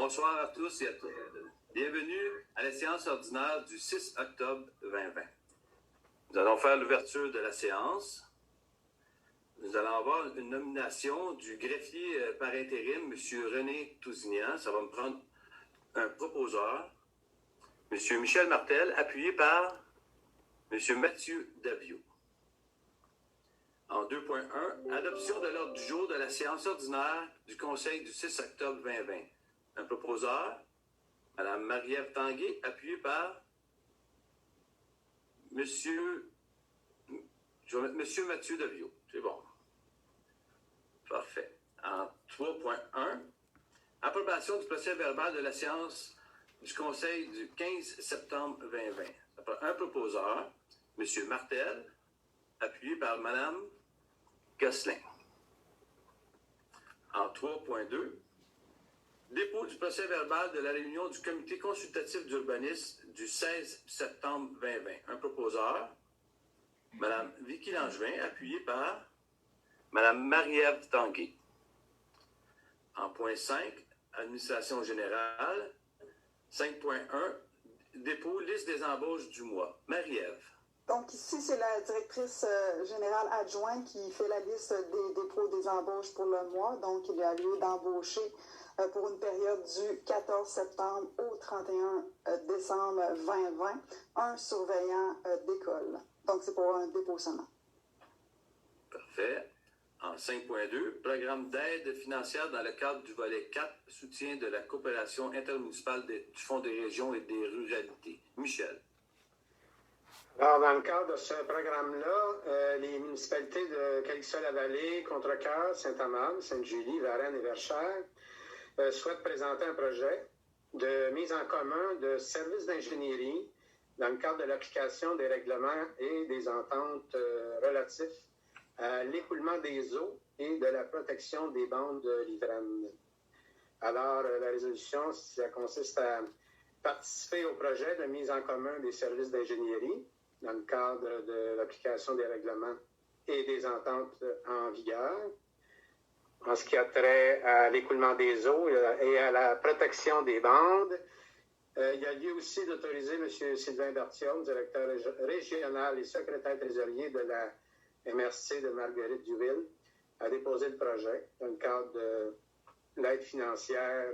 Bonsoir à tous et à toutes. Bienvenue à la séance ordinaire du 6 octobre 2020. Nous allons faire l'ouverture de la séance. Nous allons avoir une nomination du greffier par intérim, M. René Tousignan. Ça va me prendre un proposeur, M. Michel Martel, appuyé par M. Mathieu Daviau. En 2.1, adoption de l'ordre du jour de la séance ordinaire du Conseil du 6 octobre 2020. Un proposeur, Mme Marie-Ève Tanguay, appuyée par Monsieur Mathieu Daviau. C'est bon. Parfait. En 3.1, approbation du procès-verbal de la séance du Conseil du 15 septembre 2020. Ça prend un proposeur, M. Martel, appuyé par Mme Gosselin. En 3.2, dépôt du procès-verbal de la réunion du Comité consultatif d'urbanisme du 16 septembre 2020. Un proposeur, Mme Vicky Langevin, appuyée par Mme Marie-Ève Tanguay. En point 5, administration générale. 5.1, dépôt, liste des embauches du mois. Marie-Ève. Donc ici, c'est la directrice générale adjointe qui fait la liste des dépôts des embauches pour le mois. Donc, il y a lieu d'embaucher pour une période du 14 septembre au 31 décembre 2020 un surveillant d'école. Donc, c'est pour un dépôt seulement. Parfait. En 5.2, programme d'aide financière dans le cadre du volet 4, soutien de la coopération intermunicipale du Fonds des régions et des ruralités. Michel. Alors, dans le cadre de ce programme-là, les municipalités de Calixa-la-Vallée, Contrecœur, Saint-Amand, Sainte-Julie, Varennes et Verchères souhaitent présenter un projet de mise en commun de services d'ingénierie dans le cadre de l'application des règlements et des ententes relatifs à l'écoulement des eaux et de la protection des bandes livraines. Alors, la résolution, ça consiste à participer au projet de mise en commun des services d'ingénierie dans le cadre de l'application des règlements et des ententes en vigueur. En ce qui a trait à l'écoulement des eaux et à la protection des bandes, il y a lieu aussi d'autoriser M. Sylvain Berthiaume, directeur régional et secrétaire trésorier de la MRC de Marguerite-Duville, à déposer le projet dans le cadre de l'aide financière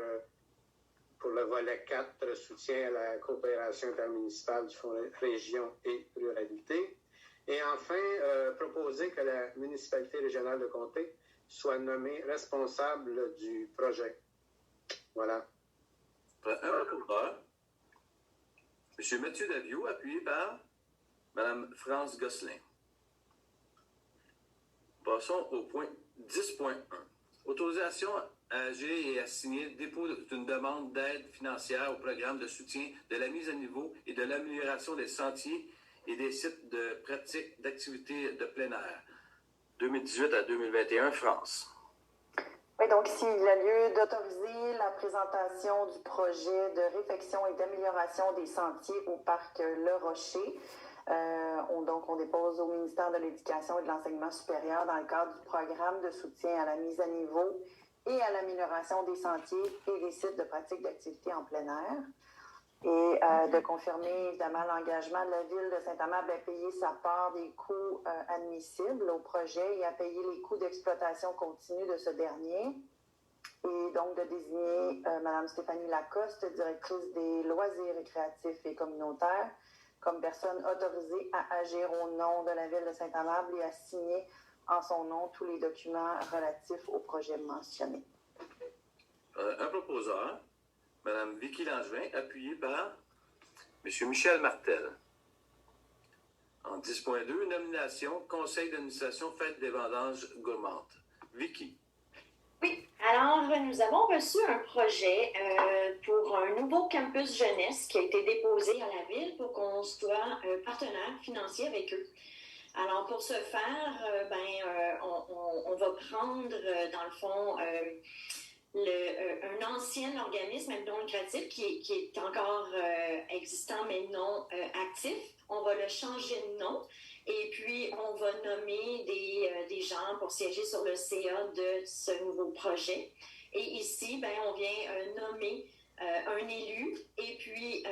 pour le volet 4, soutien à la coopération intermunicipale du Fonds région et ruralité. Et enfin, proposer que la municipalité régionale de Comté soit nommée responsable du projet. Voilà. Un proposeur, M. Mathieu Daviau, appuyé par Mme France Gosselin. Passons au point 10.1. Autorisation à agir et à signer dépôt d'une demande d'aide financière au programme de soutien de la mise à niveau et de l'amélioration des sentiers et des sites de pratique d'activités de plein air. 2018 à 2021, France. Oui, donc ici, il y a lieu d'autoriser la présentation du projet de réfection et d'amélioration des sentiers au parc Le Rocher. On dépose au ministère de l'Éducation et de l'Enseignement supérieur dans le cadre du programme de soutien à la mise à niveau et à l'amélioration des sentiers et des sites de pratique d'activités en plein air. Et de confirmer évidemment l'engagement de la Ville de Saint-Amand à payer sa part des coûts admissibles au projet et à payer les coûts d'exploitation continue de ce dernier. Et donc de désigner Mme Stéphanie Lacoste, directrice des loisirs récréatifs et communautaires, comme personne autorisée à agir au nom de la Ville de Saint-Amand et à signer en son nom tous les documents relatifs au projet mentionné. Un proposeur, Mme Vicky Langevin, appuyée par M. Michel Martel. En 10.2, nomination, Conseil d'administration, fête des vendanges gourmandes. Vicky. Oui, alors nous avons reçu un projet pour un nouveau campus jeunesse qui a été déposé à la Ville pour qu'on soit partenaire financier avec eux. Alors pour ce faire, on va prendre dans le fond un ancien organisme non lucratif qui est encore existant mais non actif. On va le changer de nom et puis on va nommer des gens pour siéger sur le CA de ce nouveau projet. Et ici, on vient nommer un élu et puis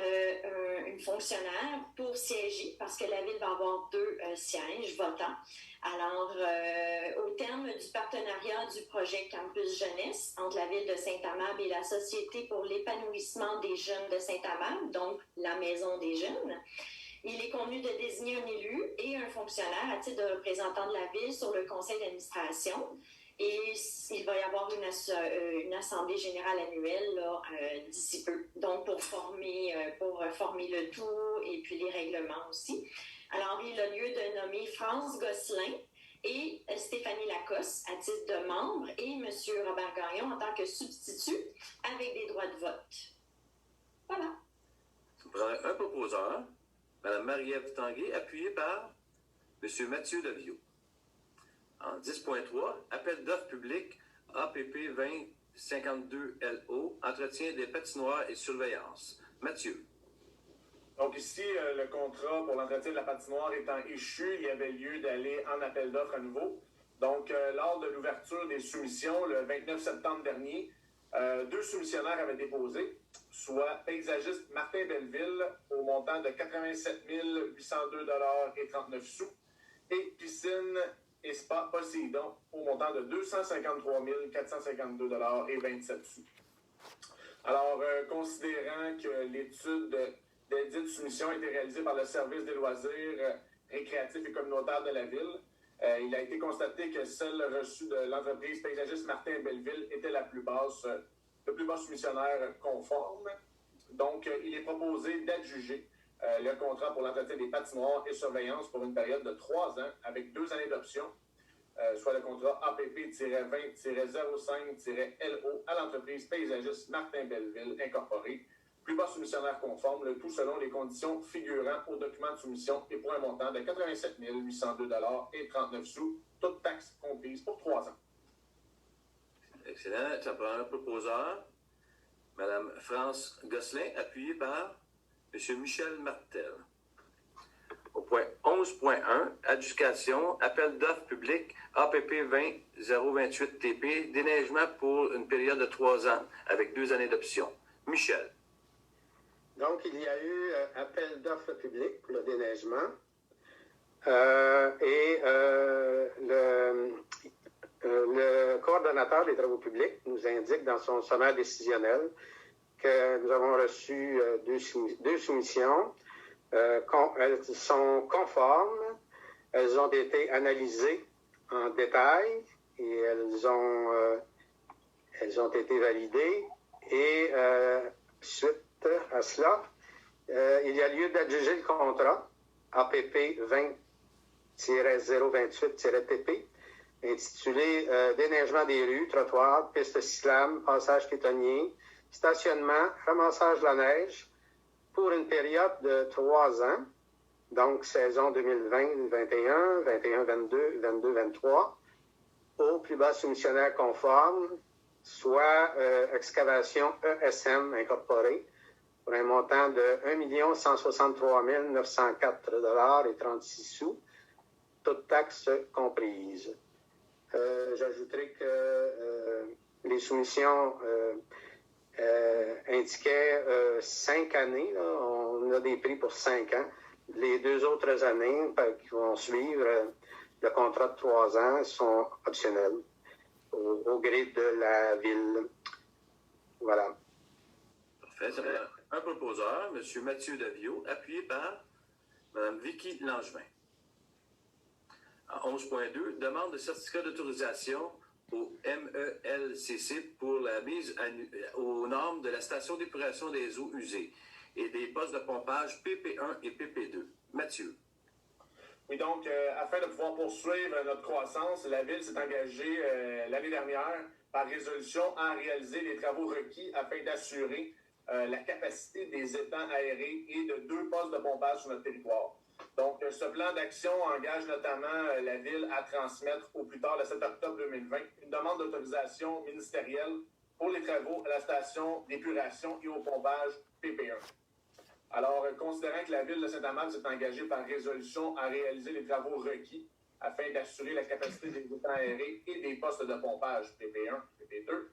une fonctionnaire pour siéger parce que la ville va avoir 2 sièges votants. Alors, au terme du partenariat du projet Campus Jeunesse entre la ville de Saint-Amable et la Société pour l'épanouissement des jeunes de Saint-Amable, donc la Maison des jeunes, il est convenu de désigner un élu et un fonctionnaire à titre de représentant de la ville sur le conseil d'administration. Et il va y avoir une assemblée générale annuelle là, d'ici peu, donc pour former le tout et puis les règlements aussi. Alors, il a lieu de nommer France Gosselin et Stéphanie Lacoste à titre de membre et M. Robert Gagnon en tant que substitut avec des droits de vote. Voilà. Vous prenez un proposeur, Mme Marie-Ève Tanguay, appuyée par M. Mathieu Davio. En 10.3, appel d'offres public APP 2052LO, entretien des patinoires et surveillance. Mathieu. Donc ici, le contrat pour l'entretien de la patinoire étant échu, il y avait lieu d'aller en appel d'offres à nouveau. Donc, lors de l'ouverture des soumissions, le 29 septembre dernier, 2 soumissionnaires avaient déposé, soit paysagiste Martin Belleville au montant de 87 802,39 $ et piscine et spa Poséidon au montant de 253 452,27 $. Alors, considérant que l'étude des dites soumissions a été réalisée par le service des loisirs récréatifs et communautaires de la ville, il a été constaté que celle reçue de l'entreprise paysagiste Martin Belleville était le plus bas soumissionnaire conforme. Donc, il est proposé d'adjuger le contrat pour l'entretien des patinoires et surveillance pour une période de 3 ans avec 2 années d'option, soit le contrat APP-20-05-LO à l'entreprise paysagiste Martin Belleville Incorporée, plus bas soumissionnaire conforme, le tout selon les conditions figurant au document de soumission et pour un montant de 87 802,39 $, toutes taxes comprises pour 3 ans. Excellent. Ça prend un proposeur, Mme France Gosselin, appuyée par M. Michel Martel. Au point 11.1, adjudication, appel d'offres public APP 20-028TP, déneigement pour une période de 3 ans avec 2 années d'option. Michel. Donc, il y a eu appel d'offres publiques pour le déneigement le coordonnateur des travaux publics nous indique dans son sommaire décisionnel que nous avons reçu 2 soumissions. Elles sont conformes, elles ont été analysées en détail et elles ont été validées. Et suite à cela, il y a lieu d'adjuger le contrat APP 20-028-TP intitulé Déneigement des rues, trottoirs, pistes cyclables, passages piétonniers, stationnement, ramassage de la neige pour une période de 3 ans, donc saison 2020-21, 21-22, 22-23, au plus bas soumissionnaire conforme, soit excavation ESM incorporée, pour un montant de 1 163 904,36 $, toutes taxes comprises. J'ajouterai que les soumissions indiquaient 5 années. Là, on a des prix pour 5 ans. Les 2 autres années qui vont suivre le contrat de 3 ans sont optionnels au gré de la ville. Voilà. Parfait. Ça fait un proposeur, M. Mathieu Davio, appuyé par Mme Vicky Langevin. En 11.2, demande de certificat d'autorisation au MELCC pour la mise aux normes de la station d'épuration des eaux usées et des postes de pompage PP1 et PP2. Mathieu. Oui, donc, afin de pouvoir poursuivre notre croissance, la Ville s'est engagée l'année dernière par résolution à réaliser les travaux requis afin d'assurer la capacité des étangs aérés et de 2 postes de pompage sur notre territoire. Donc, ce plan d'action engage notamment la Ville à transmettre au plus tard le 7 octobre 2020 une demande d'autorisation ministérielle pour les travaux à la station d'épuration et au pompage PP1. Alors, considérant que la Ville de Saint-Amable s'est engagée par résolution à réaliser les travaux requis afin d'assurer la capacité des étangs aérés et des postes de pompage PP1, PP2,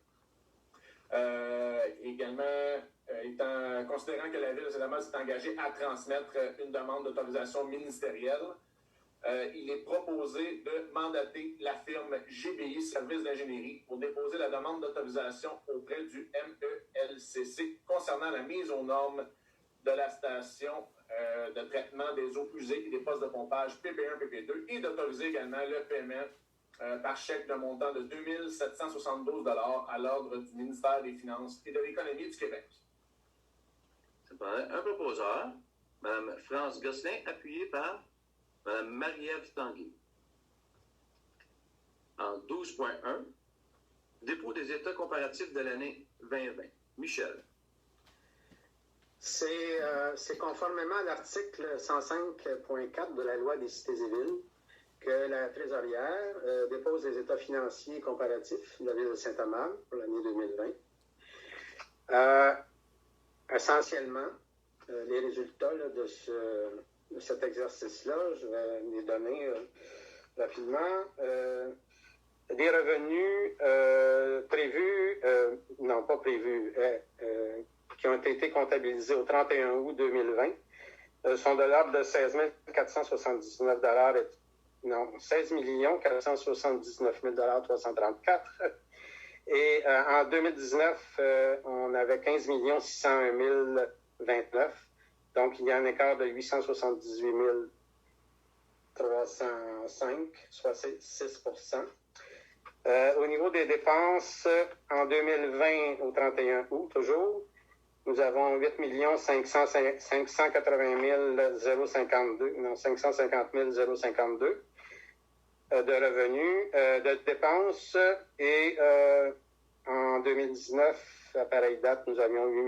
Également, considérant que la Ville de Saint-Amand s'est engagée à transmettre une demande d'autorisation ministérielle, il est proposé de mandater la firme GBI Services d'ingénierie pour déposer la demande d'autorisation auprès du MELCC concernant la mise aux normes de la station de traitement des eaux usées et des postes de pompage PP1, PP2 et d'autoriser également le paiement par chèque d'un montant de 2 772 $ à l'ordre du ministère des Finances et de l'Économie du Québec. Un proposeur, Mme France Gosselin, appuyée par Mme Marie-Ève Tanguy. En 12.1, dépôt des états comparatifs de l'année 2020. Michel. C'est conformément à l'article 105.4 de la loi des cités et villes que la trésorière dépose les états financiers comparatifs de la ville de Saint-Amand pour l'année 2020. Essentiellement, les résultats là, de cet exercice-là, je vais les donner rapidement. Des revenus prévus, non pas prévus, qui ont été comptabilisés au 31 août 2020 sont de l'ordre de 16 479 $, non, 16 479 334 $. Et en 2019, on avait 15 601 029. Donc, il y a un écart de 878 305, soit 6 %. Au niveau des dépenses, en 2020, au 31 août, toujours, nous avons 8 580 052, non, 550 052 de revenus, de dépenses. Et en 2019, à pareille date, nous avions 8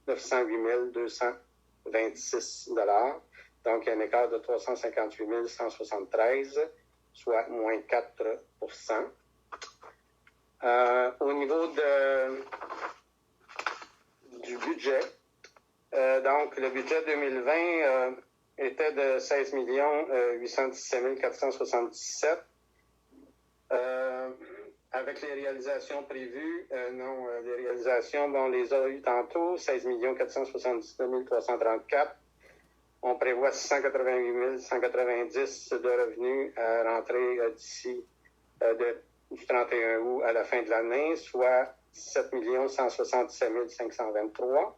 908 226 $. Donc, il y a un écart de 358 173, soit moins 4 %. Au niveau du budget, donc le budget 2020 était de 16 817 477. Avec les réalisations prévues, les réalisations, on les a eues tantôt, 16 479 334. On prévoit 688 190 de revenus à rentrer d'ici du 31 août à la fin de l'année, soit 17 167 523.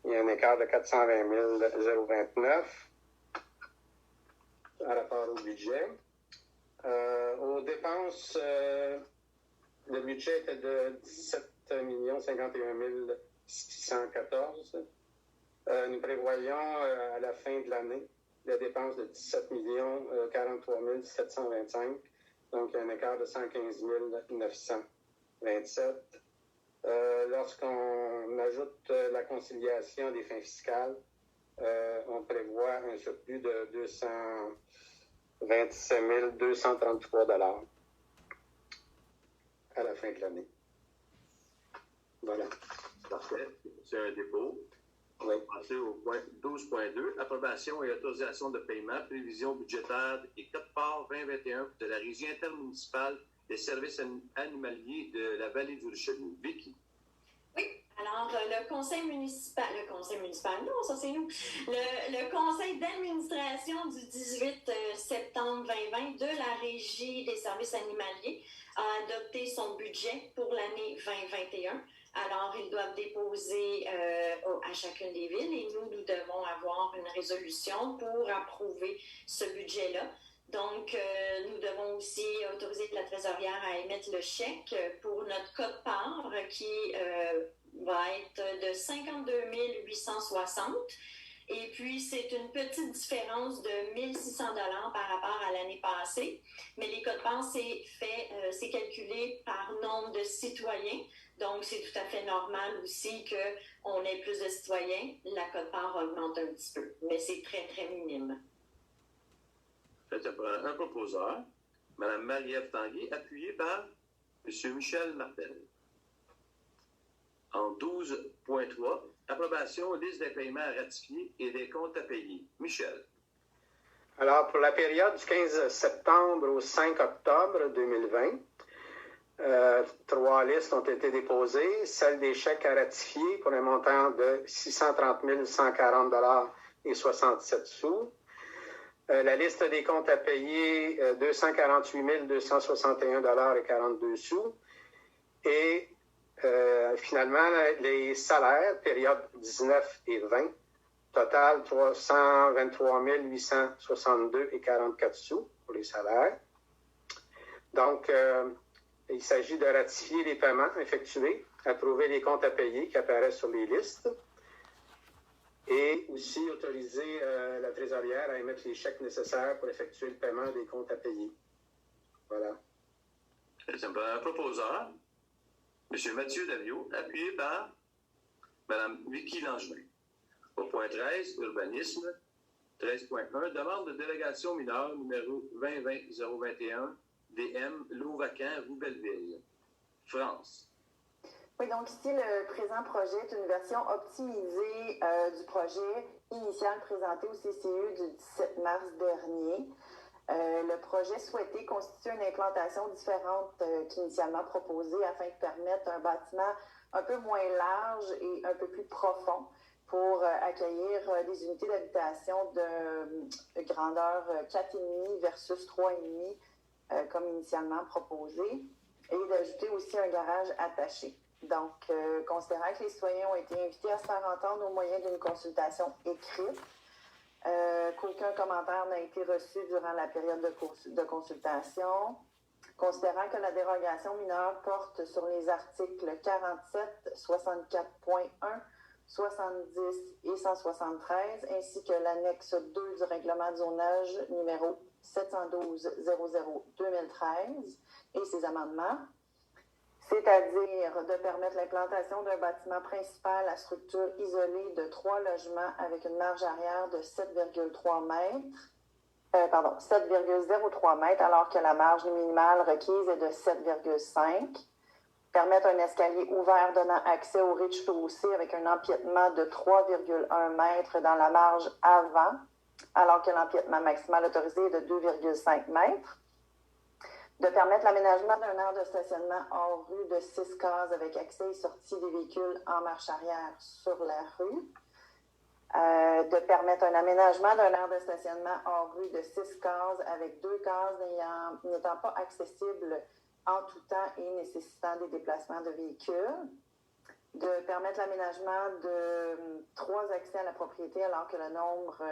Il y a un écart de 420 029 par rapport au budget. Aux dépenses, le budget était de 17 51 614. Nous prévoyons à la fin de l'année des dépenses de 17 43 725. Donc, il y a un écart de 115 927. Lorsqu'on ajoute la conciliation des fins fiscales, on prévoit un surplus de 227 233 $ à la fin de l'année. Voilà. Parfait. C'est un dépôt. On va passer au point 12.2. Approbation et autorisation de paiement, prévision budgétaire et quote-part 2021 de la Régie intermunicipale des services animaliers de la vallée du Richelieu. Vicky. Oui, alors le conseil municipal, non, ça c'est nous. Le conseil d'administration du 18 septembre 2020 de la Régie des services animaliers a adopté son budget pour l'année 2021. Alors, ils doivent déposer à chacune des villes et nous devons avoir une résolution pour approuver ce budget-là. Donc, nous devons aussi autoriser la trésorière à émettre le chèque pour notre quote-part qui va être de 52 860. Et puis, c'est une petite différence de 1 600 $ par rapport à l'année passée. Mais les quotes-parts, c'est calculé par nombre de citoyens. Donc, c'est tout à fait normal aussi qu'on ait plus de citoyens. La quote-part augmente un petit peu, mais c'est très, très minime. Un proposeur, Mme Marie-Ève Tanguy, appuyée par M. Michel Martel. En 12.3, approbation, liste des paiements à ratifier et des comptes à payer. Michel. Alors, pour la période du 15 septembre au 5 octobre 2020, 3 listes ont été déposées. Celle des chèques à ratifier pour un montant de 630 140 et 67 sous. La liste des comptes à payer, 248 261 et 42 sous. Et finalement, les salaires, période 19 et 20, total 323 862 et 44 sous pour les salaires. Donc, il s'agit de ratifier les paiements effectués, approuver les comptes à payer qui apparaissent sur les listes et aussi autoriser la trésorière à émettre les chèques nécessaires pour effectuer le paiement des comptes à payer. Voilà. C'est un proposeur, M. Mathieu Daviau, appuyé par Mme Vicky Langevin. Au point 13, urbanisme, 13.1, demande de délégation mineure numéro 2020-021, DM, Louvacan, rue Belleville, France. Oui, donc ici, le présent projet est une version optimisée du projet initial présenté au CCU du 17 mars dernier. Le projet souhaitait constituer une implantation différente qu'initialement proposée afin de permettre un bâtiment un peu moins large et un peu plus profond pour accueillir des unités d'habitation de grandeur 4,5 versus 3,5 comme initialement proposé, et d'ajouter aussi un garage attaché. Donc, considérant que les citoyens ont été invités à se faire entendre au moyen d'une consultation écrite, qu'aucun commentaire n'a été reçu durant la période de consultation, considérant que la dérogation mineure porte sur les articles 47, 64.1, 70 et 173, ainsi que l'annexe 2 du règlement de zonage numéro 712-00-2013 et ses amendements, c'est-à-dire de permettre l'implantation d'un bâtiment principal à structure isolée de 3 logements avec une marge arrière de 7,03 mètres, alors que la marge minimale requise est de 7,5. Permettre un escalier ouvert donnant accès au rez-de-chaussée avec un empiètement de 3,1 mètres dans la marge avant, alors que l'empiètement maximal autorisé est de 2,5 mètres. De permettre l'aménagement d'un aire de stationnement hors rue de 6 cases avec accès et sortie des véhicules en marche arrière sur la rue. De permettre un aménagement d'un aire de stationnement hors rue de 6 cases avec 2 cases n'étant pas accessibles en tout temps et nécessitant des déplacements de véhicules. De permettre l'aménagement de 3 accès à la propriété alors que le nombre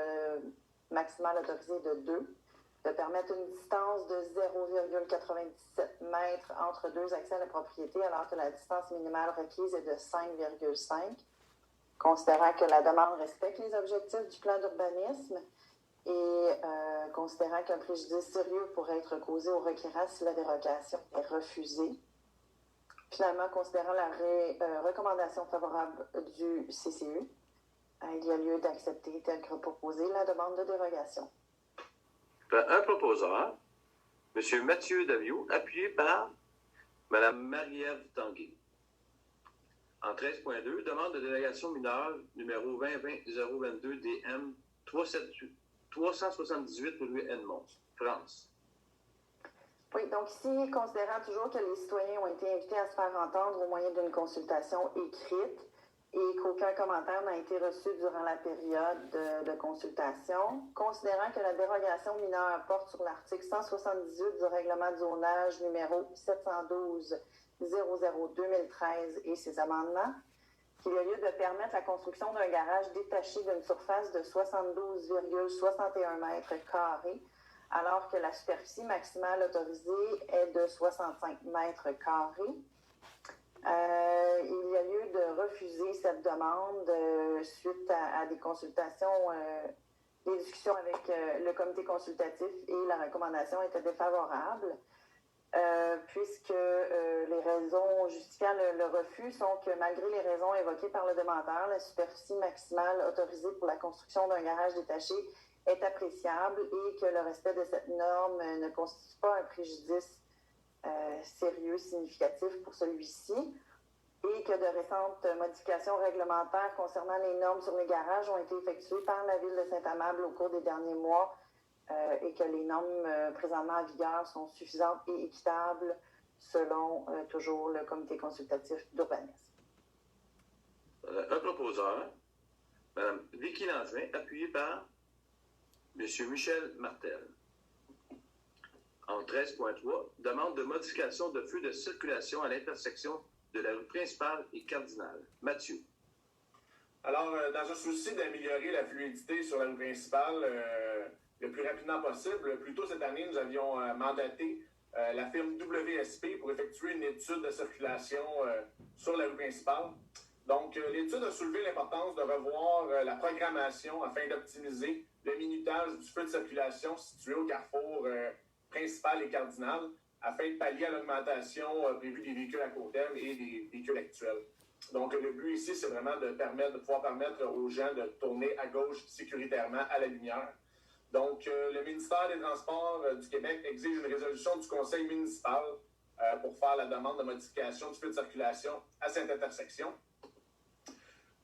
maximal autorisé est de 2. De permettre une distance de 0,97 mètres entre 2 accès à la propriété alors que la distance minimale requise est de 5,5, considérant que la demande respecte les objectifs du plan d'urbanisme et considérant qu'un préjudice sérieux pourrait être causé au requérant si la dérogation est refusée. Finalement, considérant la recommandation favorable du CCU, il y a lieu d'accepter, tel que proposé, la demande de dérogation. Un proposeur, M. Mathieu Daviau, appuyé par Mme Marie-Ève Tanguay. En 13.2, demande de délégation mineure numéro 2020-022 DM 378 rue Edmond, France. Oui, donc ici, considérant toujours que les citoyens ont été invités à se faire entendre au moyen d'une consultation écrite et qu'aucun commentaire n'a été reçu durant la période de consultation, considérant que la dérogation mineure porte sur l'article 178 du règlement de zonage numéro 712-00-2013 et ses amendements, qu'il y a lieu de permettre la construction d'un garage détaché d'une surface de 72,61 mètres carrés, alors que la superficie maximale autorisée est de 65 mètres carrés. Il y a lieu de refuser cette demande suite à des consultations, des discussions avec le comité consultatif et la recommandation était défavorable, puisque les raisons justifiant le refus sont que malgré les raisons évoquées par le demandeur, la superficie maximale autorisée pour la construction d'un garage détaché est appréciable et que le respect de cette norme ne constitue pas un préjudice sérieux, significatif pour celui-ci, et que de récentes modifications réglementaires concernant les normes sur les garages ont été effectuées par la Ville de Saint-Amable au cours des derniers mois et que les normes présentement en vigueur sont suffisantes et équitables selon toujours le comité consultatif d'urbanisme. Un proposeur, Mme Vicky Langevin, appuyée par M. Michel Martel. En 13.3, demande de modification de feu de circulation à l'intersection de la rue principale et cardinale. Mathieu. Alors, dans un souci d'améliorer la fluidité sur la rue principale le plus rapidement possible, plus tôt cette année, nous avions mandaté la firme WSP pour effectuer une étude de circulation sur la rue principale. Donc, l'étude a soulevé l'importance de revoir la programmation afin d'optimiser le minutage du feu de circulation situé au carrefour principal et cardinal afin de pallier à l'augmentation prévue des véhicules à court terme et des véhicules actuels. Donc, le but ici, c'est vraiment de pouvoir permettre aux gens de tourner à gauche sécuritairement à la lumière. Donc, le ministère des Transports du Québec exige une résolution du conseil municipal pour faire la demande de modification du feu de circulation à cette intersection.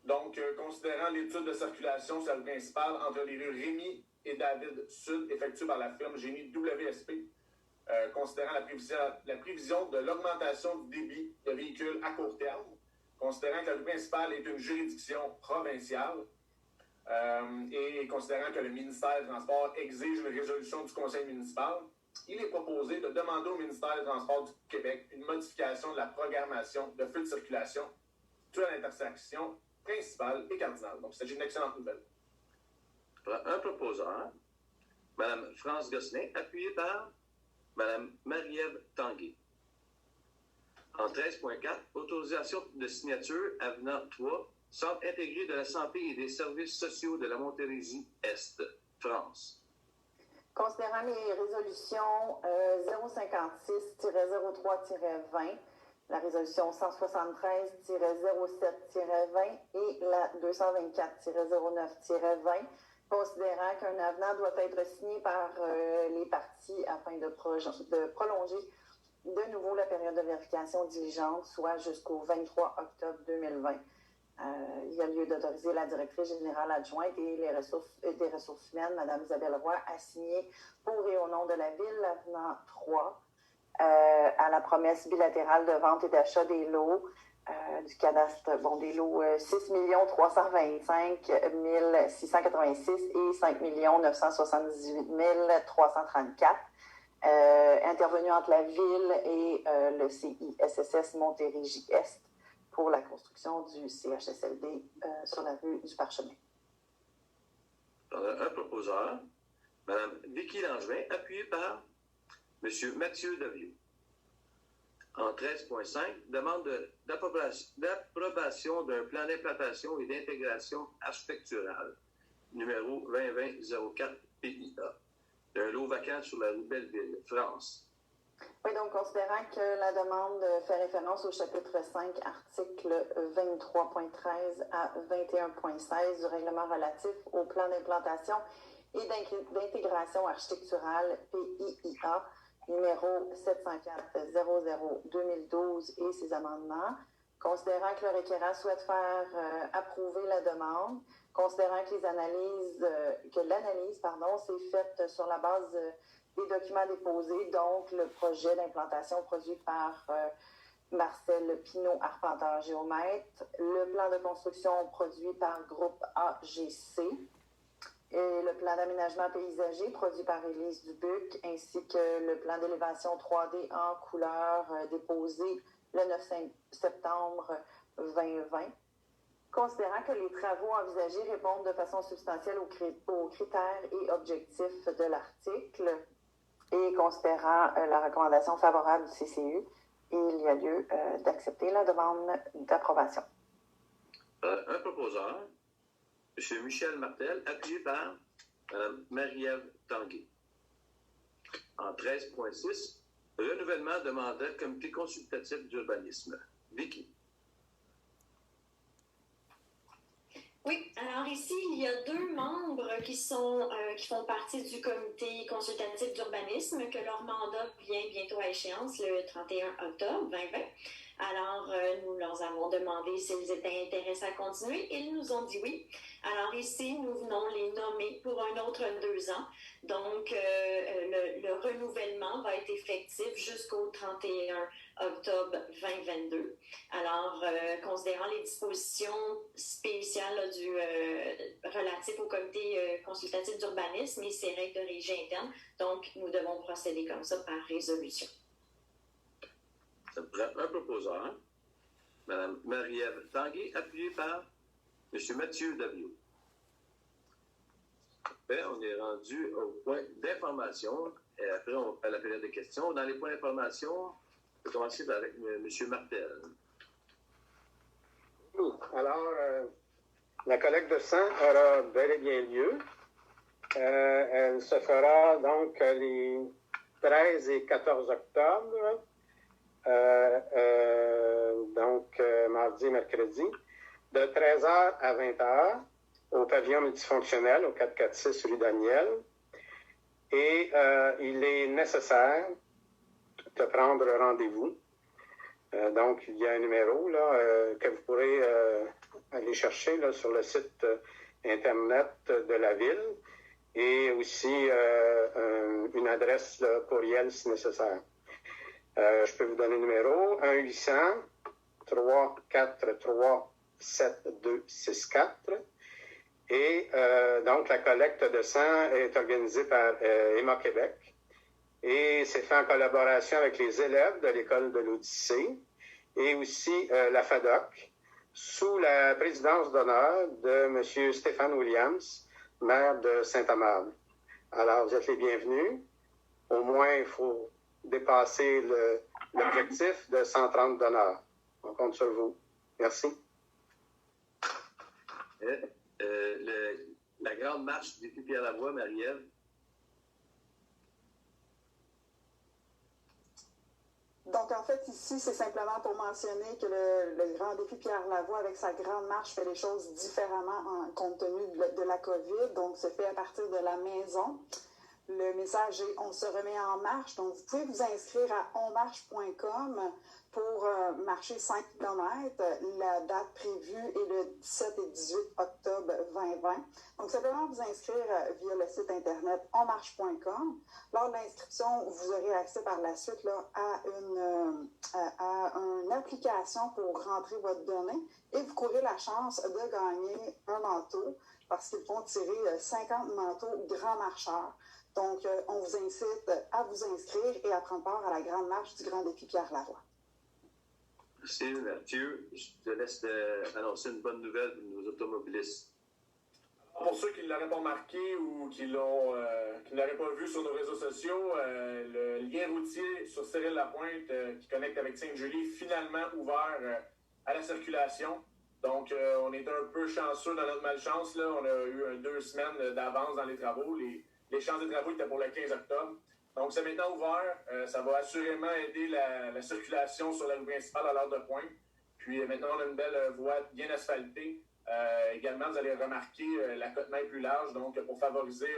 Donc, considérant l'étude de circulation sur la rue principale entre les rues Rémy et David Sud, effectuée par la firme Génie WSP, considérant la prévision de l'augmentation du débit de véhicules à court terme, considérant que la rue principale est une juridiction provinciale et considérant que le ministère des Transports exige une résolution du conseil municipal, il est proposé de demander au ministère des Transports du Québec une modification de la programmation de feux de circulation sur l'intersection principale et cardinale. Donc, il s'agit d'une excellente nouvelle. Un proposeur, Mme France Gosselin, appuyée par Mme Marie-Ève Tanguay. En 13.4, autorisation de signature avenant 3, Centre intégré de la santé et des services sociaux de la Montérégie-Est, France. Considérant les résolutions 056-03-20, la résolution 173-07-20 et la 224-09-20, considérant qu'un avenant doit être signé par les parties afin de prolonger de nouveau la période de vérification diligente, soit jusqu'au 23 octobre 2020. Il y a lieu d'autoriser la directrice générale adjointe et des ressources humaines, Mme Isabelle Roy, à signer pour et au nom de la Ville l'avenant 3 à la promesse bilatérale de vente et d'achat des lots du cadastre, des lots 6 325 686 et 5 978 334, intervenus entre la Ville et le CISSS Montérégie-Est pour la construction du CHSLD sur la rue du Parchemin. Un proposeur, Mme Vicky Langevin, appuyée par M. Mathieu Devieux. En 13.5, demande d'approbation d'un plan d'implantation et d'intégration architecturale, numéro 2020-04 PIA, d'un lot vacant sur la rue Belleville, France. Oui, donc considérant que la demande fait référence au chapitre 5, article 23.13 à 21.16 du règlement relatif au plan d'implantation et d'intégration architecturale PIIA, numéro 704-00-2012 et ses amendements, considérant que le requérant souhaite faire approuver la demande, considérant que l'analyse s'est faite sur la base des documents déposés, donc le projet d'implantation produit par Marcel Pinault, arpenteur géomètre, le plan de construction produit par Groupe AGC, et le plan d'aménagement paysager produit par Élise Dubuc, ainsi que le plan d'élévation 3D en couleur déposé le 9 septembre 2020. Considérant que les travaux envisagés répondent de façon substantielle aux critères et objectifs de l'article, et considérant la recommandation favorable du CCU, il y a lieu d'accepter la demande d'approbation. Un proposeur, M. Michel Martel, appuyé par Mme Marie-Ève Tanguay. En 13.6, renouvellement de mandat comité consultatif d'urbanisme. Vicky. Oui, alors ici, il y a 2 membres qui font partie du comité consultatif d'urbanisme, que leur mandat vient bientôt à échéance le 31 octobre 2020. Alors, nous leur avons demandé s'ils étaient intéressés à continuer. Ils nous ont dit oui. Alors ici, nous venons les nommer pour un autre 2 ans. Donc, le renouvellement va être effectif jusqu'au 31 octobre 2022. Alors, considérant les dispositions spéciales là, relatives au comité consultatif d'urbanisme et ses règles de régie interne, donc nous devons procéder comme ça par résolution. Ça me prend un proposeur, Mme Marie-Ève Tanguay, appuyée par M. Mathieu Daviau. Après, on est rendu au point d'information. Et après, on fait la période de questions. Dans les points d'information, on peut commencer avec M. Martel. Alors, la collecte de sang aura bel et bien lieu. Elle se fera donc les 13 et 14 octobre. Donc mardi et mercredi, de 13h à 20h au pavillon multifonctionnel au 446 rue Daniel. Et il est nécessaire de prendre rendez-vous. Donc, il y a un numéro là, que vous pourrez aller chercher là, sur le site Internet de la Ville et aussi une adresse là, courriel si nécessaire. Je peux vous donner le numéro 1-800-343-7264. Et donc, la collecte de sang est organisée par Emma Québec. Et c'est fait en collaboration avec les élèves de l'école de l'Odyssée et aussi la FADOC, sous la présidence d'honneur de M. Stéphane Williams, maire de Saint-Amable. Alors, vous êtes les bienvenus. Au moins, il faut dépasser l'objectif de 130 donneurs. On compte sur vous. Merci. La grande marche du défi Pierre-Lavoie, Marie-Ève. Donc, en fait, ici, c'est simplement pour mentionner que le grand défi Pierre-Lavoie, avec sa grande marche, fait les choses différemment compte tenu de la COVID. Donc, se fait à partir de la maison. Le message est « On se remet en marche ». Donc, vous pouvez vous inscrire à onmarche.com pour marcher 5 km. La date prévue est le 17 et 18 octobre 2020. Donc, simplement vous inscrire via le site internet onmarche.com. Lors de l'inscription, vous aurez accès par la suite là, à une application pour rentrer votre donnée et vous courez la chance de gagner un manteau parce qu'ils vont tirer 50 manteaux grands marcheurs. Donc, on vous incite à vous inscrire et à prendre part à la grande marche du Grand Défi Pierre-Lavoie. Merci, Mathieu. Je te laisse annoncer une bonne nouvelle pour nos automobilistes. Pour ceux qui ne l'auraient pas remarqué ou qui ne l'auraient pas vu sur nos réseaux sociaux, le lien routier sur Cyril-Lapointe qui connecte avec Sainte-Julie, finalement ouvert à la circulation. Donc, on est un peu chanceux dans notre malchance. Là. On a eu 2 semaines d'avance dans les travaux. Les chances de travaux étaient pour le 15 octobre. Donc, c'est maintenant ouvert. Ça va assurément aider la circulation sur la rue principale à l'heure de pointe. Puis maintenant, on a une belle voie bien asphaltée. Également, vous allez remarquer la côte-main plus large, donc pour favoriser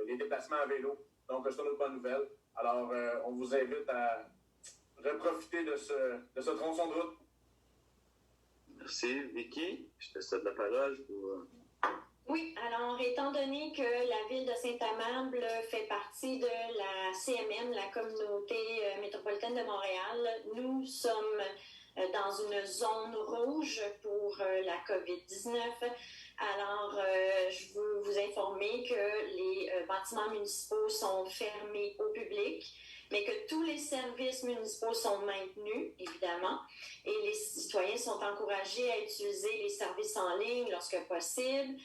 les déplacements à vélo. Donc, c'est une autre bonne nouvelle. Alors, on vous invite à reprofiter de ce tronçon de route. Merci. Vicky, je te cède la parole pour... Oui, alors étant donné que la ville de Saint-Amable fait partie de la CMM, la communauté métropolitaine de Montréal, nous sommes dans une zone rouge pour la COVID-19. Alors, je veux vous informer que les bâtiments municipaux sont fermés au public, mais que tous les services municipaux sont maintenus, évidemment, et les citoyens sont encouragés à utiliser les services en ligne lorsque possible.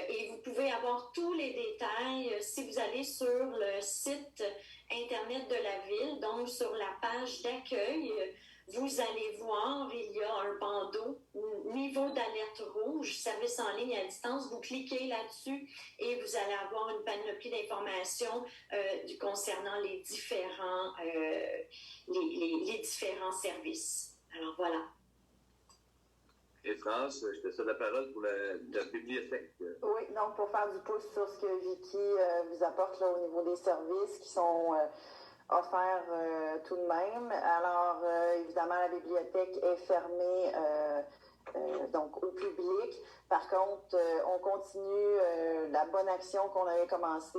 Et vous pouvez avoir tous les détails si vous allez sur le site Internet de la Ville, donc sur la page d'accueil. Vous allez voir, il y a un bandeau niveau d'alerte rouge, service en ligne à distance. Vous cliquez là-dessus et vous allez avoir une panoplie d'informations concernant les différents services. Alors voilà. Et France, je te cède la parole pour la bibliothèque. Oui, donc pour faire du pouce sur ce que Vicky vous apporte là, au niveau des services qui sont offerts tout de même. Alors, évidemment, la bibliothèque est fermée donc au public. Par contre, on continue la bonne action qu'on avait commencée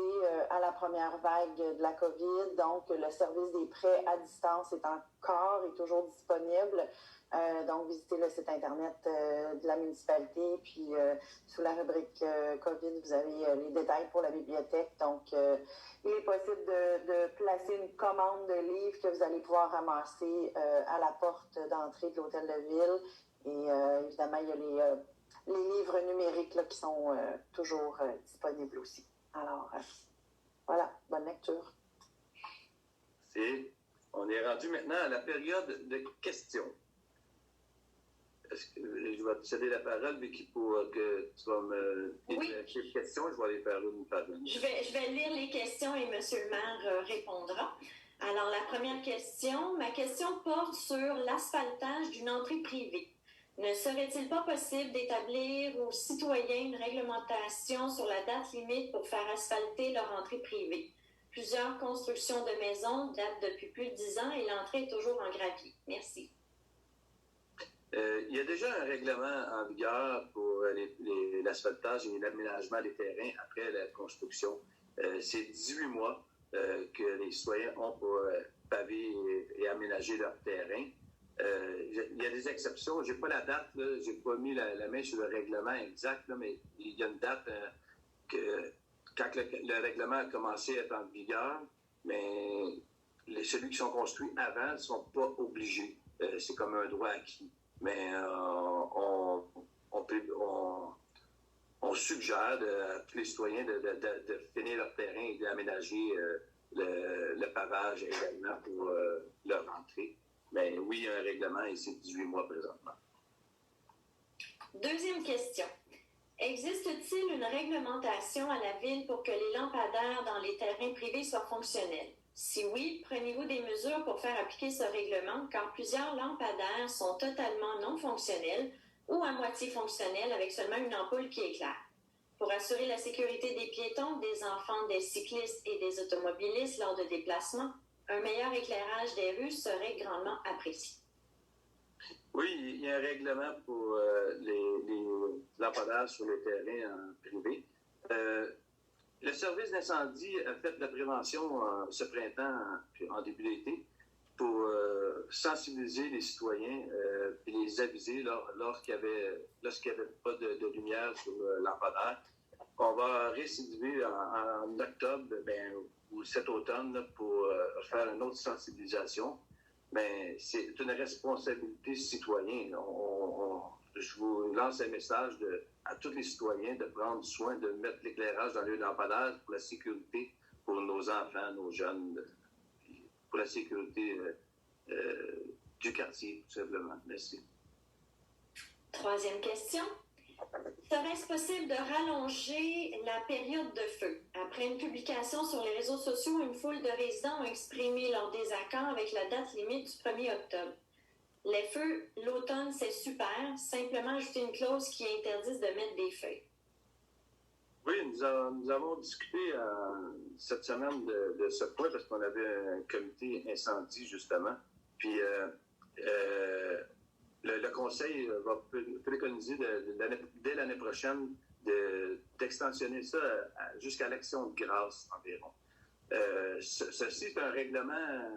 à la première vague de la COVID. Donc, le service des prêts à distance est encore et toujours disponible. Donc, visitez le site Internet de la municipalité. Puis, sous la rubrique COVID, vous avez les détails pour la bibliothèque. Donc, il est possible de placer une commande de livres que vous allez pouvoir ramasser à la porte d'entrée de l'hôtel de ville. Et évidemment, il y a les livres numériques là, qui sont toujours disponibles aussi. Alors, voilà, bonne lecture. On est rendu maintenant à la période de questions. Est-ce que je vais te céder la parole, Vicky, pour que tu vas me dire les questions? Je vais les faire une par une. Je vais lire les questions et M. le maire répondra. Alors, la première question, ma question porte sur l'asphaltage d'une entrée privée. Ne serait-il pas possible d'établir aux citoyens une réglementation sur la date limite pour faire asphalter leur entrée privée? Plusieurs constructions de maisons datent depuis plus de 10 ans et l'entrée est toujours en gravier. Merci. Il y a déjà un règlement en vigueur pour l'asphaltage et l'aménagement des terrains après la construction. C'est 18 mois que les citoyens ont pour paver et aménager leur terrain. Il y a des exceptions. Je n'ai pas la date, je n'ai pas mis la main sur le règlement exact, là, mais il y a une date que quand le règlement a commencé à être en vigueur, mais celui qui sont construits avant ne sont pas obligés. C'est comme un droit acquis. Mais on suggère à tous les citoyens de finir leur terrain et d'aménager le pavage également pour leur entrée. Mais oui, il y a un règlement et c'est 18 mois présentement. Deuxième question. Existe-t-il une réglementation à la Ville pour que les lampadaires dans les terrains privés soient fonctionnels? Si oui, prenez-vous des mesures pour faire appliquer ce règlement, car plusieurs lampadaires sont totalement non fonctionnels ou à moitié fonctionnels avec seulement une ampoule qui éclaire. Pour assurer la sécurité des piétons, des enfants, des cyclistes et des automobilistes lors de déplacements, un meilleur éclairage des rues serait grandement apprécié. Oui, il y a un règlement pour les lampadaires sur les terrains privés. Le service d'incendie a fait de la prévention ce printemps, en début d'été, pour sensibiliser les citoyens et les aviser lorsqu'il n'y avait pas de lumière sur le lampadaire. On va récidiver en octobre ou cet automne là, pour faire une autre sensibilisation. Mais c'est une responsabilité citoyenne. Je vous lance un message à tous les citoyens de prendre soin de mettre l'éclairage dans les lampadaires pour la sécurité pour nos enfants, nos jeunes, pour la sécurité du quartier, tout simplement. Merci. Troisième question. Serait-ce possible de rallonger la période de feu? Après une publication sur les réseaux sociaux, une foule de résidents ont exprimé leur désaccord avec la date limite du 1er octobre. Les feux, l'automne, c'est super. Simplement ajouter une clause qui interdise de mettre des feuilles. Oui, nous avons discuté cette semaine de ce point parce qu'on avait un comité incendie, justement. Puis le Conseil va préconiser dès l'année prochaine d'extensionner ça jusqu'à l'Action de grâce environ. Ceci est un règlement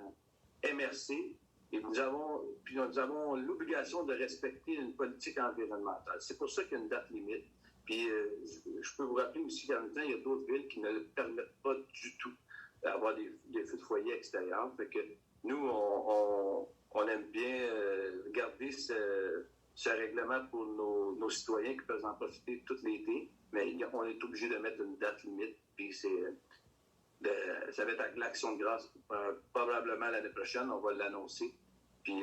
MRC et nous avons l'obligation de respecter une politique environnementale. C'est pour ça qu'il y a une date limite. Puis je peux vous rappeler aussi qu'en même temps, il y a d'autres villes qui ne le permettent pas du tout d'avoir des feux de foyer extérieurs. Fait que nous, on aime bien garder ce règlement pour nos citoyens qui peuvent en profiter tout l'été, mais on est obligé de mettre une date limite, puis ça va être avec l'Action de grâce probablement l'année prochaine, on va l'annoncer, puis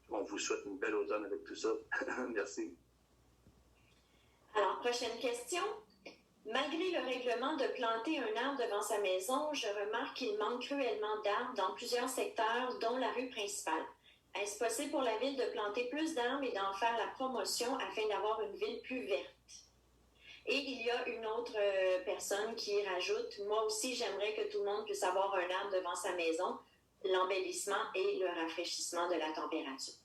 on vous souhaite une belle automne avec tout ça. Merci. Alors, prochaine question. Malgré le règlement de planter un arbre devant sa maison, je remarque qu'il manque cruellement d'arbres dans plusieurs secteurs, dont la rue principale. Est-ce possible pour la Ville de planter plus d'arbres et d'en faire la promotion afin d'avoir une ville plus verte? Et il y a une autre personne qui rajoute, moi aussi, j'aimerais que tout le monde puisse avoir un arbre devant sa maison, l'embellissement et le rafraîchissement de la température.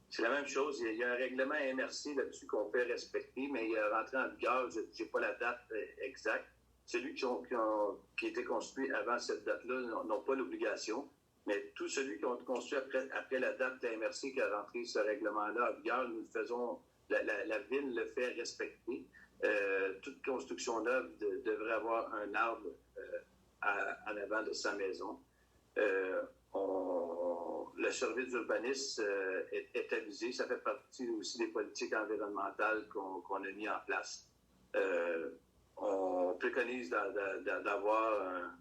C'est la même chose. Il y a un règlement MRC là-dessus qu'on fait respecter, mais il est rentré en vigueur, je n'ai pas la date exacte. Celui qui a été construit avant cette date-là n'ont pas l'obligation, mais tous celui qui ont construit après la date de la MRC qui a rentré ce règlement-là en vigueur, nous le faisons, la ville le fait respecter. Toute construction neuve devrait avoir un arbre en avant de sa maison. Le service d'urbanisme est avisé. Ça fait partie aussi des politiques environnementales qu'on a mis en place. On préconise d'avoir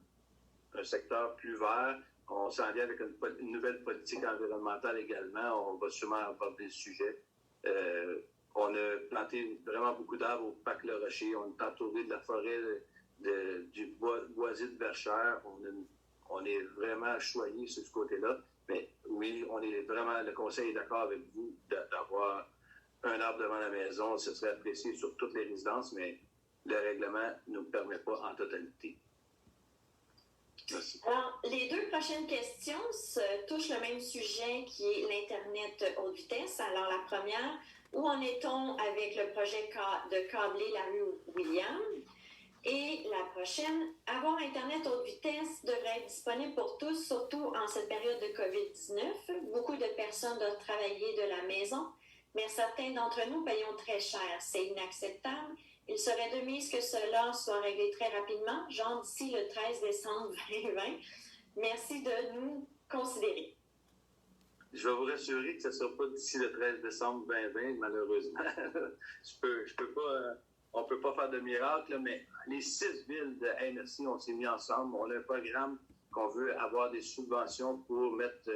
un secteur plus vert. On s'en vient avec une nouvelle politique environnementale également. On va sûrement aborder le sujet. On a planté vraiment beaucoup d'arbres au Parc Le Rocher. On est entouré de la forêt du boisier de Verchères. On est vraiment choyé sur ce côté-là. Mais oui, le conseil est d'accord avec vous d'avoir un arbre devant la maison. Ce serait apprécié sur toutes les résidences, mais le règlement ne nous permet pas en totalité. Merci. Alors, les deux prochaines questions touchent le même sujet qui est l'Internet haute vitesse. Alors, la première, où en est-on avec le projet de câbler la rue William? Et la prochaine, avoir Internet haute vitesse devrait être disponible pour tous, surtout en cette période de COVID-19. Beaucoup de personnes doivent travailler de la maison, mais certains d'entre nous payons très cher. C'est inacceptable. Il serait de mise que cela soit réglé très rapidement, genre d'ici le 13 décembre 2020. Merci de nous considérer. Je vais vous rassurer que ce ne sera pas d'ici le 13 décembre 2020, malheureusement. On ne peut pas faire de miracle, mais les 6 villes de MRC, on s'est mis ensemble. On a un programme qu'on veut avoir des subventions pour mettre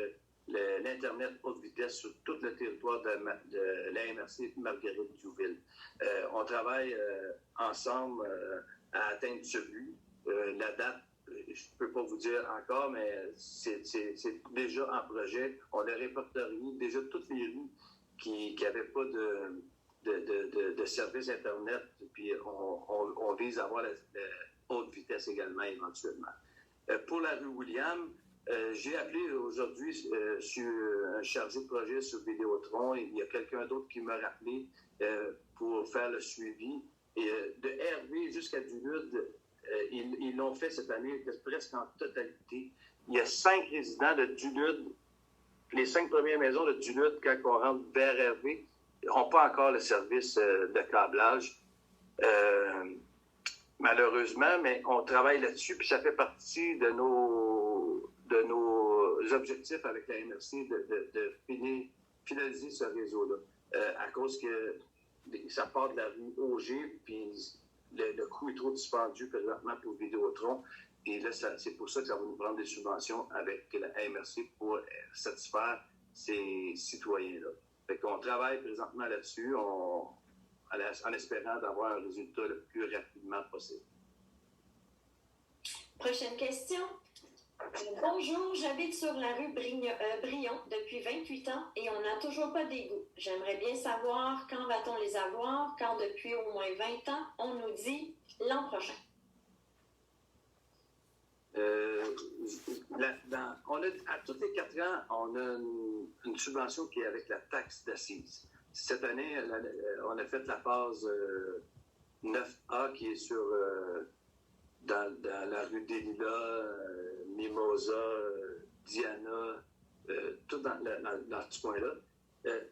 l'Internet haute vitesse sur tout le territoire de la MRC Marguerite-Diouville. On travaille ensemble à atteindre ce but. La date, je ne peux pas vous dire encore, mais c'est déjà en projet. On a répertorié déjà toutes les rues qui n'avaient pas de service Internet, puis on vise à avoir la haute vitesse également éventuellement. Pour la rue William, j'ai appelé aujourd'hui sur un chargé de projet sur Vidéotron. Il y a quelqu'un d'autre qui m'a rappelé pour faire le suivi. Et de Hervé jusqu'à Dulude, ils l'ont fait cette année presque en totalité. Il y a 5 résidents de Dulude. Les 5 premières maisons de Dulude, quand on rentre vers Hervé, n'ont pas encore le service de câblage. Malheureusement, mais on travaille là-dessus, puis ça fait partie de nos objectifs avec la MRC de finaliser ce réseau-là. À cause que ça part de la rue Auger, puis le coût est trop dispendieux présentement pour Vidéotron. Et là, c'est pour ça que ça va nous prendre des subventions avec la MRC pour satisfaire ces citoyens-là. Fait qu'on travaille présentement là-dessus en espérant d'avoir un résultat le plus rapidement possible. Prochaine question. Bonjour, j'habite sur la rue Brion depuis 28 ans et on n'a toujours pas d'égout. J'aimerais bien savoir quand va-t-on les avoir, quand depuis au moins 20 ans, on nous dit l'an prochain. À tous les 4 ans, on a une subvention qui est avec la taxe d'assises. Cette année, on a fait la phase 9A qui est dans la rue des Lilas, Mimosa, Diana, tout dans ce coin-là.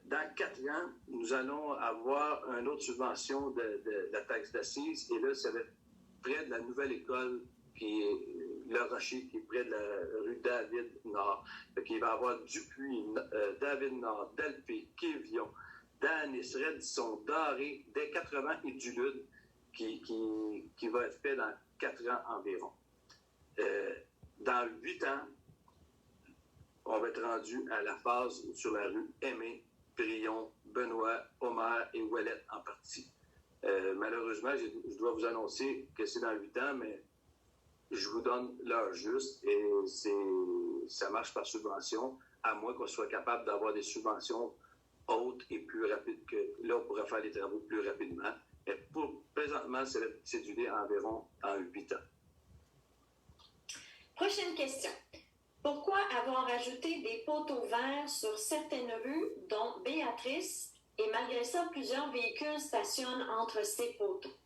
Dans 4 ans, nous allons avoir une autre subvention de la taxe d'assises. Et là, ça va être près de la nouvelle école qui est Le Rocher, qui est près de la rue David-Nord. Il va y avoir Dupuis, David-Nord, Dalpé, Quévillon, Danis, Redisson, Daré, dès 80 et Dulude, qui va être fait dans 4 ans environ. Dans 8 ans, on va être rendu à la phase sur la rue Aimé, Brion, Benoît, Omer et Ouellette en partie. Malheureusement, je dois vous annoncer que c'est dans 8 ans, mais je vous donne l'heure juste et ça marche par subvention, à moins qu'on soit capable d'avoir des subventions hautes et plus rapides que là, on pourrait faire les travaux plus rapidement. Mais présentement, c'est cédulé environ en 8 ans. Prochaine question. Pourquoi avoir ajouté des poteaux verts sur certaines rues, dont Béatrice, et malgré ça, plusieurs véhicules stationnent entre ces poteaux?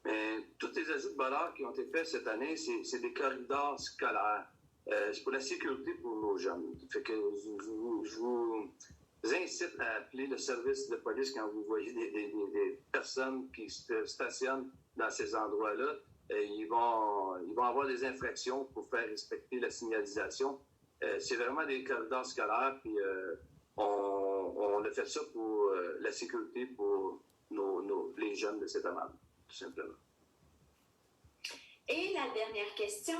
Mais tous les ajouts de valeur qui ont été faits cette année, c'est des corridors scolaires. C'est pour la sécurité pour nos jeunes. Fait que je vous incite à appeler le service de police quand vous voyez des personnes qui se stationnent dans ces endroits-là. Ils vont avoir des infractions pour faire respecter la signalisation. C'est vraiment des corridors scolaires, puis on a fait ça pour la sécurité pour les jeunes de cette amende, tout simplement. Et la dernière question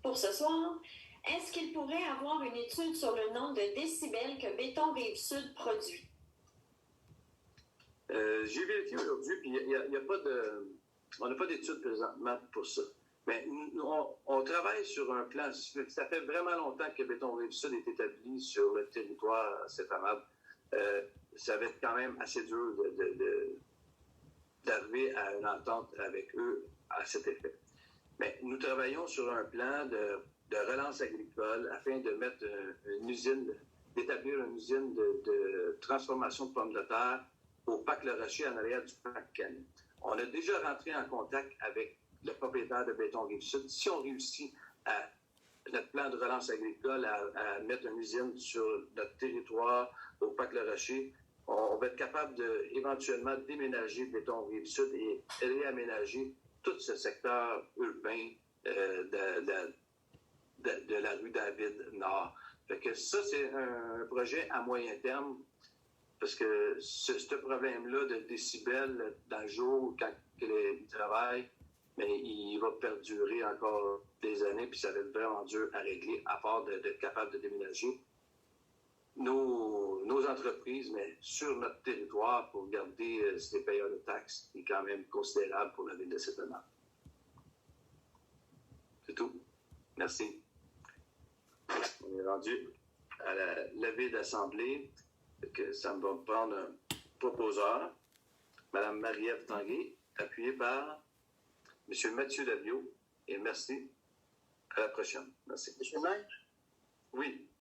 pour ce soir, est-ce qu'il pourrait avoir une étude sur le nombre de décibels que Béton Rive-Sud produit? J'ai vérifié aujourd'hui, puis on n'a pas d'études présentement pour ça. Mais on travaille sur un plan. Ça fait vraiment longtemps que Béton Rive-Sud est établi sur le territoire Saint-Amable. Ça va être quand même assez dur d'arriver à une entente avec eux à cet effet. Mais nous travaillons sur un plan de relance agricole afin de mettre d'établir une usine de transformation de pommes de terre au Parc Le Rocher en arrière du Parc Canet. On a déjà rentré en contact avec le propriétaire de Béton Rive-Sud. Si on réussit à notre plan de relance agricole à mettre une usine sur notre territoire au Parc Le Rocher, on va être capable éventuellement déménager Béton Rive-Sud et réaménager tout ce secteur urbain de la rue David-Nord. Fait que ça, c'est un projet à moyen terme, parce que ce problème-là de décibels dans le jour, quand il travaille, mais il va perdurer encore des années, puis ça va être vraiment dur à régler, à part d'être capable de déménager nos entreprises, mais sur notre territoire, pour garder ces payeurs de taxes, est quand même considérable pour la ville de Saint-Amable. C'est tout. Merci. On est rendu à la levée d'assemblée. Ça me va prendre un proposeur, Mme Marie-Ève Tanguay, appuyée par M. Mathieu Daviau. Et merci. À la prochaine. Merci. Monsieur le maire? Oui.